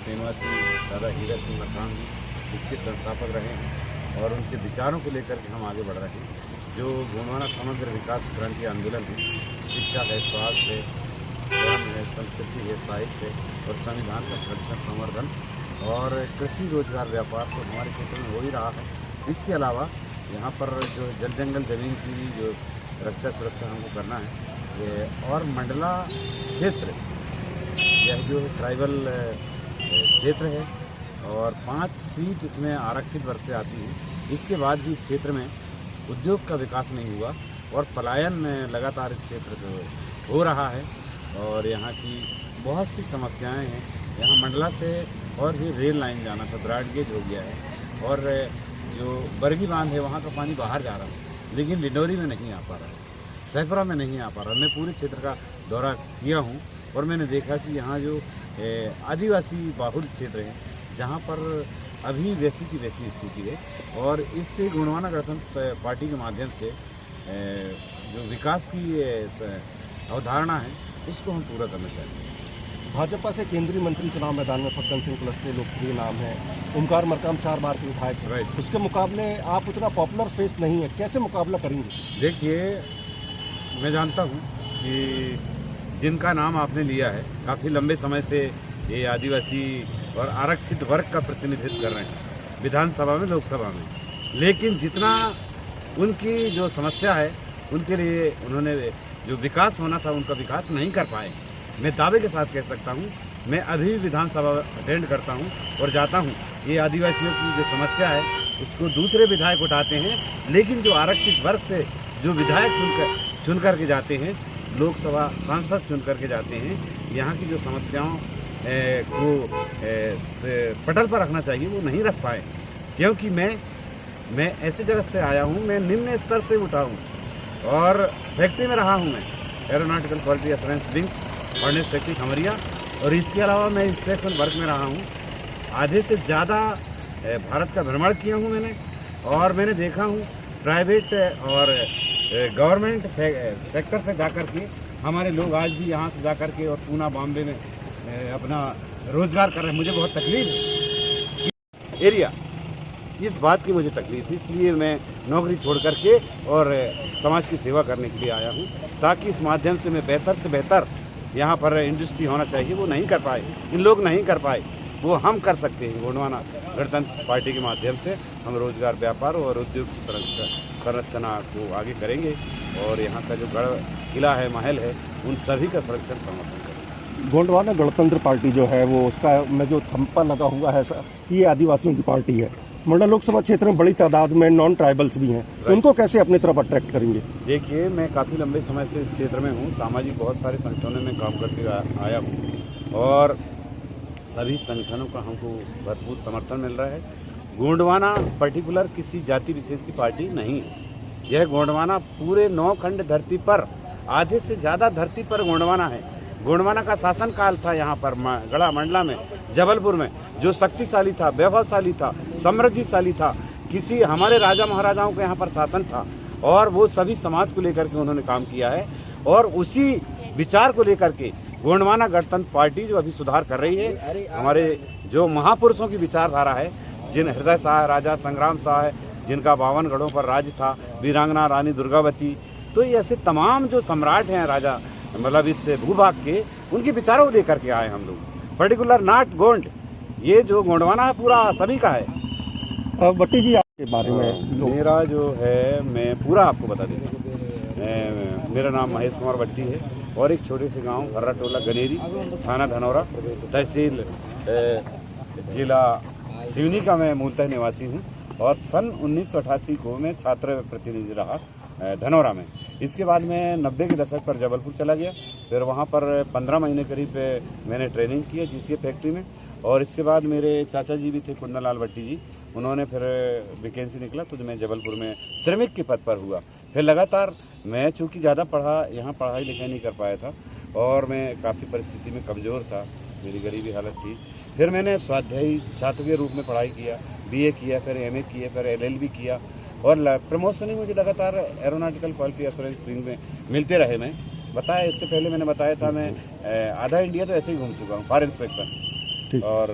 निवासी दादा हीरक सिंह मरकाम जी इसके संस्थापक रहे हैं और उनके विचारों को लेकर के हम आगे बढ़ रहे हैं। जो गोंडवाना समग्र विकास क्रांति आंदोलन है, शिक्षा है, स्वास्थ्य है, धर्म है, संस्कृति है, साहित्य है और संविधान का संरक्षण संवर्धन और कृषि रोजगार व्यापार तो हमारे क्षेत्र में हो ही रहा है। इसके अलावा यहाँ पर जो जल जंगल जमीन की जो रक्षा सुरक्षा हमको करना है ये, और मंडला क्षेत्र यह जो ट्राइबल क्षेत्र है और 5 सीट इसमें आरक्षित वर्ग से आती है। इसके बाद भी इस क्षेत्र में उद्योग का विकास नहीं हुआ और पलायन लगातार इस क्षेत्र से हो रहा है और यहाँ की बहुत सी समस्याएं हैं। यहाँ मंडला से और भी रेल लाइन जाना था, ब्रॉड गेज हो गया है और जो बरगी बांध है वहाँ का पानी बाहर जा रहा है लेकिन लिंडोरी में नहीं आ पा रहा है, सैफरा में नहीं आ पा रहा। मैं पूरे क्षेत्र का दौरा किया हूँ और मैंने देखा कि यहाँ जो आदिवासी बाहुल क्षेत्र है जहाँ पर अभी वैसी की वैसी स्थिति है और इससे गोंडवाना गणतंत्र पार्टी के माध्यम से जो विकास की अवधारणा है उसको हम पूरा करना चाहते हैं। भाजपा से केंद्रीय मंत्री चुनाव मैदान में फग्गन सिंह कुलस्ते लोकप्रिय नाम है, ओमकार मरकाम 4 बार के विधायक, राइट। उसके मुकाबले आप उतना पॉपुलर फेस नहीं है, कैसे मुकाबला करेंगे? देखिए, मैं जानता हूँ कि जिनका नाम आपने लिया है काफ़ी लंबे समय से ये आदिवासी और आरक्षित वर्ग का प्रतिनिधित्व कर रहे हैं विधानसभा में, लोकसभा में, लेकिन जितना उनकी जो समस्या है उनके लिए उन्होंने जो विकास होना था उनका विकास नहीं कर पाए। मैं दावे के साथ कह सकता हूँ, मैं अभी विधानसभा अटेंड करता हूँ और जाता हूँ, ये आदिवासियों की जो समस्या है उसको दूसरे विधायक उठाते हैं, लेकिन जो आरक्षित वर्ग से जो विधायक चुन करके जाते हैं, लोकसभा सांसद चुन करके जाते हैं, यहाँ की जो समस्याओं को पटल पर रखना चाहिए वो नहीं रख पाए। क्योंकि मैं ऐसे जगह से आया हूँ, मैं निम्न स्तर से उठा हूँ और फैक्ट्री में रहा हूँ, मैं aeronautical quality assurance wings furnace factory Khamaria, और इसके अलावा मैं इंस्पेक्शन वर्क में रहा हूँ। आधे से ज़्यादा भारत का भ्रमण किया हूँ मैंने और मैंने देखा हूँ प्राइवेट और गवर्नमेंट सेक्टर पे जाकर के हमारे लोग आज भी यहाँ से जाकर के और पूना बॉम्बे में अपना रोजगार कर रहे हैं। मुझे बहुत तकलीफ है एरिया, इस बात की मुझे तकलीफ है, इसलिए मैं नौकरी छोड़ करके और समाज की सेवा करने के लिए आया हूँ ताकि इस माध्यम से मैं बेहतर से बेहतर यहाँ पर इंडस्ट्री होना चाहिए, वो नहीं कर पाए, इन लोग नहीं कर पाए, वो हम कर सकते हैं। गोंडवाना गणतंत्र पार्टी के माध्यम से हम रोजगार, व्यापार और उद्योग संरचना को आगे करेंगे और यहाँ का जो गढ़ किला है, महल है, उन सभी का संरक्षण समर्थन करेंगे। गोंडवाना गणतंत्र पार्टी जो है वो उसका में जो थंपा लगा हुआ है कि ये आदिवासियों की पार्टी है, मंडला लोकसभा क्षेत्र में बड़ी तादाद में नॉन ट्राइबल्स भी हैं, तो उनको कैसे अपनी तरफ अट्रैक्ट करेंगे? देखिए, मैं काफ़ी लंबे समय से इस क्षेत्र में हूँ, सामाजिक बहुत सारे संगठनों में काम करके आया हूँ और सभी संगठनों का हमको भरपूर समर्थन मिल रहा है। गोंडवाना पर्टिकुलर किसी जाति विशेष की पार्टी नहीं है, यह गोंडवाना पूरे 9 खंड धरती पर, आधे से ज़्यादा धरती पर गोंडवाना है। गोंडवाना का शासन काल था यहाँ पर गढ़ा मंडला में, जबलपुर में, जो शक्तिशाली था, वैभवशाली था, समृद्धिशाली था। किसी हमारे राजा महाराजाओं का यहाँ पर शासन था और वो सभी समाज को लेकर के उन्होंने काम किया है और उसी विचार को लेकर के गोंडवाना गणतंत्र पार्टी जो अभी सुधार कर रही है, हमारे जो महापुरुषों की विचारधारा है, जिन हृदय शाह, राजा संग्राम शाह है, जिनका 52 गढ़ों पर राज था, वीरांगना रानी दुर्गावती, तो ये ऐसे तमाम जो सम्राट हैं राजा मतलब इस भूभाग के, उनके विचारों को लेकर के आए हम लोग। पर्टिकुलर नॉट गोंड, ये जो गोंडवाना पूरा सभी का है। भट्टी जी आपके बारे में मेरा जो है मैं पूरा आपको बता देता हूँ। मेरा नाम महेश कुमार भट्टी है और एक छोटे से गांव हर्रा टोला गनेरी, थाना धनौरा, तहसील जिला सिवनी का मैं मूलतः निवासी हूँ और सन 1988 को मैं छात्र प्रतिनिधि रहा धनौरा में। इसके बाद मैं 90 के दशक पर जबलपुर चला गया, फिर वहाँ पर 15 महीने करीब मैंने ट्रेनिंग की है GCA फैक्ट्री में और इसके बाद मेरे चाचा जी भी थे, कुंदन लाल भट्टी जी, उन्होंने फिर वैकेंसी निकला तो मैं जबलपुर में श्रमिक के पद पर हुआ। फिर लगातार मैं चूँकि ज़्यादा यहाँ पढ़ाई लिखाई नहीं कर पाया था और मैं काफ़ी परिस्थिति में कमज़ोर था, मेरी गरीबी हालत थी। फिर मैंने स्वाध्यायी छात्र के रूप में पढ़ाई किया, BA किया, फिर MA किया, फिर LLB किया और प्रमोशन ही मुझे लगातार एरोनॉटिकल क्वालिटी एश्योरेंस विंग में मिलते रहे। मैं बताया, इससे पहले मैंने बताया था मैं आधा इंडिया तो ऐसे ही घूम चुका हूँ फॉर इंस्पेक्शन। ठीक। और